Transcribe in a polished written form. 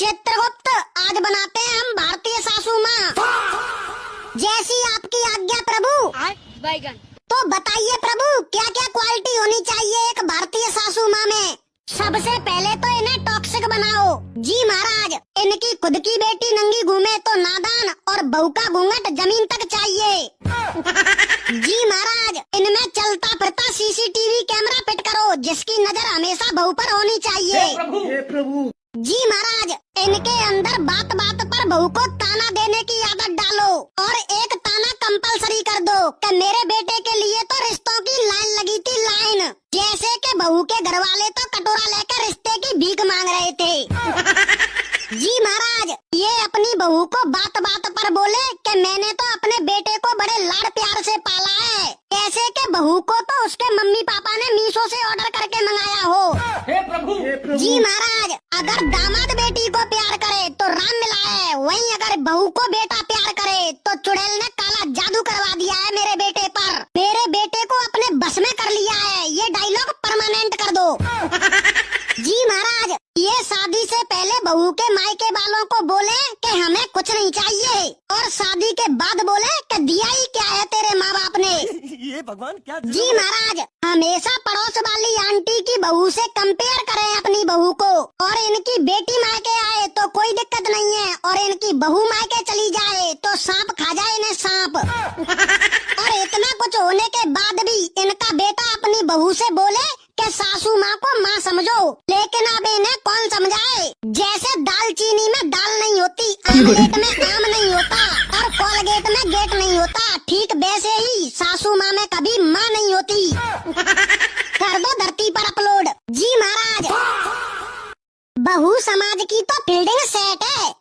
चित्रगुप्त, आज बनाते हैं हम भारतीय सासू माँ। जैसी आपकी आज्ञा प्रभु। बैगन। तो बताइए प्रभु, क्या क्या क्वालिटी होनी चाहिए एक भारतीय सासू माँ में? सबसे पहले तो इन्हें टॉक्सिक बनाओ। जी महाराज, इनकी खुद की बेटी नंगी घूमे तो नादान और बहू का घूंघट जमीन तक चाहिए। जी महाराज, इनमें चलता फिरता सीसीटीवी कैमरा फिट करो, जिसकी नजर हमेशा बहू पर होनी चाहिए। हे प्रभु। जी महाराज, इनके अंदर बात बात पर बहू को ताना देने की आदत डालो और एक ताना कंपलसरी कर दो कि मेरे बेटे के लिए तो रिश्तों की लाइन लगी थी, लाइन। जैसे कि बहू के घर वाले तो कटोरा लेकर रिश्ते की भीख मांग रहे थे। जी महाराज, ये अपनी बहू को बात बात पर बोले कि मैंने तो अपने बेटे को बड़े लाड प्यार से पाला है, कैसे कि बहू को तो उसके मम्मी पापा ने मीशो से ऑर्डर करके मंगाया हो। हे प्रभु। जी महाराज, अगर दामाद बेटी को प्यार करे तो राम मिला है, वहीं अगर बहू को बेटा प्यार करे तो चुड़ैल ने काला जादू करवा दिया है मेरे बेटे पर। मेरे बेटे को अपने बस में कर लिया है, ये डायलॉग परमानेंट कर दो। जी महाराज, ये शादी से पहले बहू के मायके वालों को बोले कि हमें कुछ नहीं चाहिए, और शादी के बाद बोले कि दिया ही क्या है तेरे माँ बाप ने। ये भगवान क्या। जी महाराज, हमेशा पड़ोस वाली आंटी की बहू से कंपेयर करें अपनी बहू को, और इनकी बेटी मायके आए तो कोई दिक्कत नहीं है, और इनकी बहू मायके चली जाए तो सांप खा जाए इन्हें, सांप। और इतना कुछ होने के बाद भी इनका बेटा अपनी बहू से बोले कि सासू माँ को माँ समझो, लेकिन अब इन्हें कौन समझाए। जैसे दालचीनी में दाल नहीं होती, आमलेट में आम नहीं होता, और कोलगेट में गेट नहीं होता, ठीक वैसे ही सासू माँ में कभी माँ नहीं होती। कर दो धरती पर अपलोड। जी महाराज, बहू समाज की तो फील्डिंग सेट है।